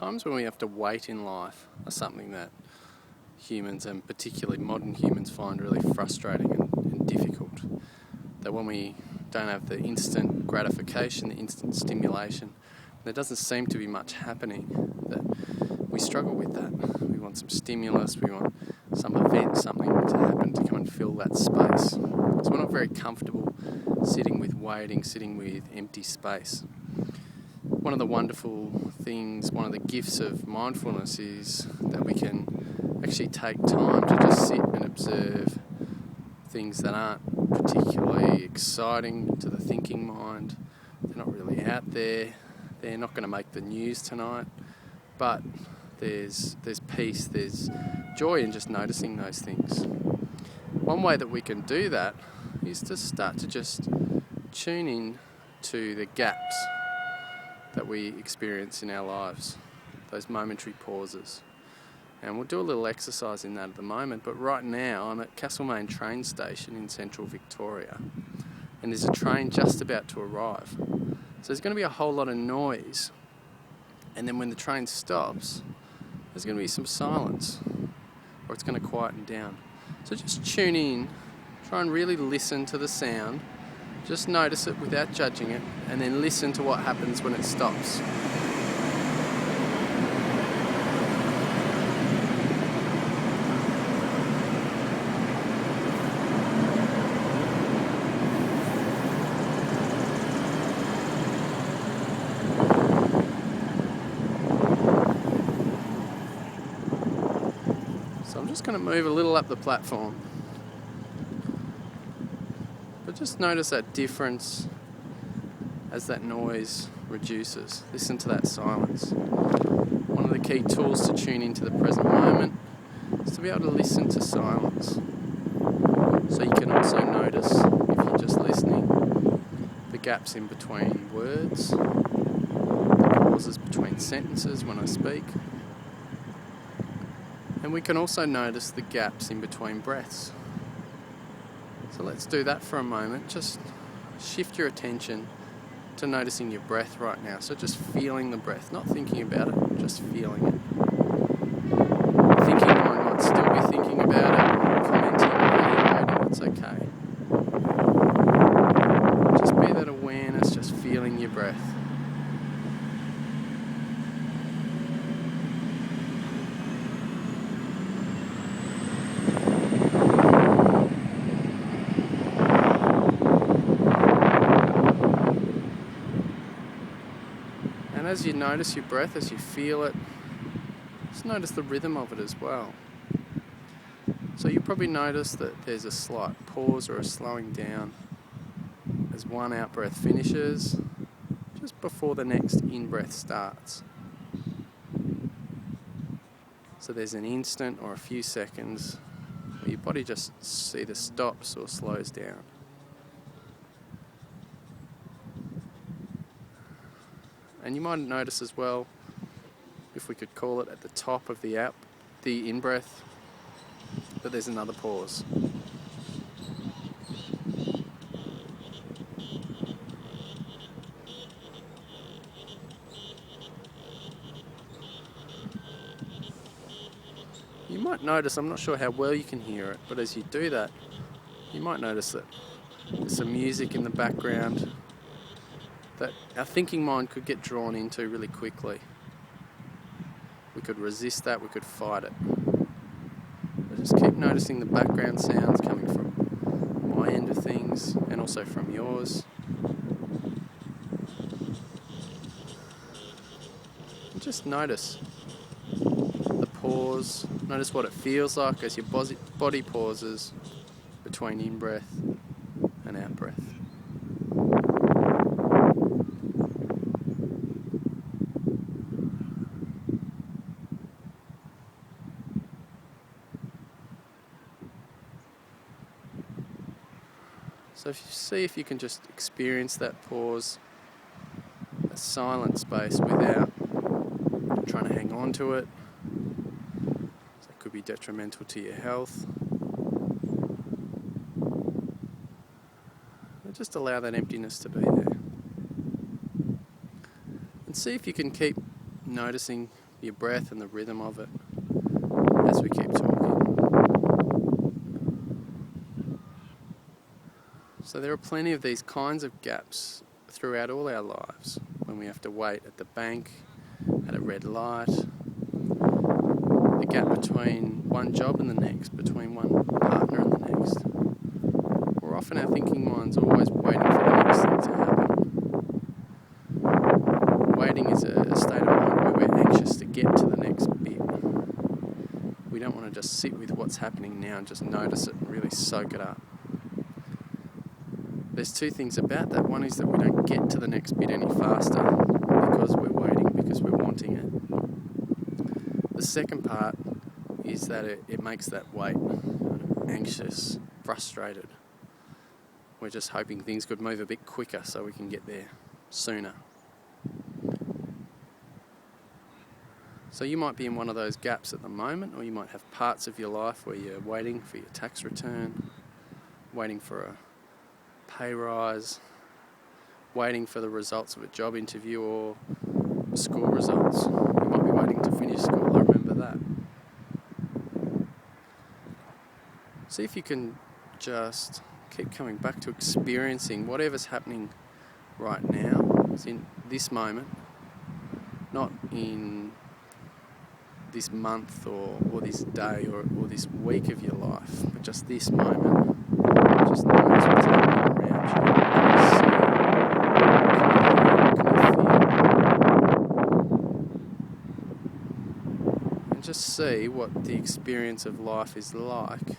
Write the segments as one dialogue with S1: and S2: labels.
S1: times when we have to wait in life are something that humans, and particularly modern humans, find really frustrating and difficult. That when we don't have the instant gratification, the instant stimulation, there doesn't seem to be much happening, that we struggle with that. We want some stimulus, we want some event, something to happen to come and fill that space. So we're not very comfortable sitting with waiting, sitting with empty space. One of the wonderful things, one of the gifts of mindfulness is that we can actually take time to just sit and observe things that aren't particularly exciting to the thinking mind. They're not really out there. They're not going to make the news tonight. But there's peace, there's joy in just noticing those things. One way that we can do that is to start to just tune in to the gaps that we experience in our lives, those momentary pauses. And we'll do a little exercise in that at the moment, but right now I'm at Castlemaine train station in central Victoria, and there's a train just about to arrive. So there's going to be a whole lot of noise, and then when the train stops, there's going to be some silence, or it's going to quieten down. So just tune in, try and really listen to the sound, just notice it without judging it, and then listen to what happens when it stops. So I'm just going to move a little up the platform. But just notice that difference as that noise reduces. Listen to that silence. One of the key tools to tune into the present moment is to be able to listen to silence. So you can also notice, if you're just listening, the gaps in between words, the pauses between sentences when I speak. And we can also notice the gaps in between breaths. So let's do that for a moment. Just shift your attention to noticing your breath right now. So just feeling the breath, not thinking about it, just feeling it. Thinking might still be thinking about it, commenting, evaluating, it's okay. Just be that awareness, just feeling your breath. And as you notice your breath, as you feel it, just notice the rhythm of it as well. So you probably notice that there's a slight pause or a slowing down as one out-breath finishes, just before the next in-breath starts. So there's an instant or a few seconds where your body just either stops or slows down. And you might notice as well, if we could call it at the top of the in-breath, that there's another pause. You might notice, I'm not sure how well you can hear it, but as you do that, you might notice that there's some music in the background that our thinking mind could get drawn into really quickly. We could resist that, we could fight it. But just keep noticing the background sounds coming from my end of things and also from yours. And just notice the pause, notice what it feels like as your body pauses between in-breath and out-breath. So if you can just experience that pause, that silent space without trying to hang on to it. So it could be detrimental to your health. But just allow that emptiness to be there. And see if you can keep noticing your breath and the rhythm of it as we keep talking. So there are plenty of these kinds of gaps throughout all our lives, when we have to wait at the bank, at a red light, the gap between one job and the next, between one partner and the next. Or often our thinking mind's always waiting for the next thing to happen. Waiting is a state of mind where we're anxious to get to the next bit. We don't want to just sit with what's happening now and just notice it and really soak it up. There's two things about that. One is that we don't get to the next bit any faster because we're waiting, because we're wanting it. The second part is that it makes that wait anxious, frustrated. We're just hoping things could move a bit quicker so we can get there sooner. So you might be in one of those gaps at the moment, or you might have parts of your life where you're waiting for your tax return, waiting for a pay rise, waiting for the results of a job interview or school results. You might be waiting to finish school, I remember that. See if you can just keep coming back to experiencing whatever's happening right now. It's in this moment, not in this month or this day or this week of your life, but just this moment. Just notice what's happening around you. Can you see? Can you feel? And just see what the experience of life is like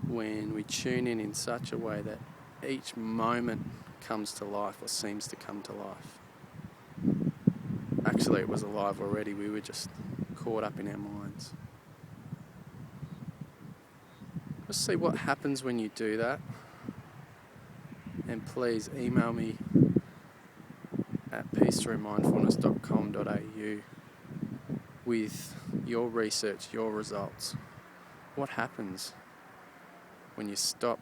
S1: when we tune in such a way that each moment comes to life or seems to come to life. Actually, it was alive already. We were just caught up in our minds. Just see what happens when you do that. And please email me at peacethroughmindfulness.com.au with your research, your results. What happens when you stop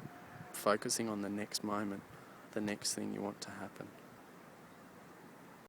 S1: focusing on the next moment, the next thing you want to happen?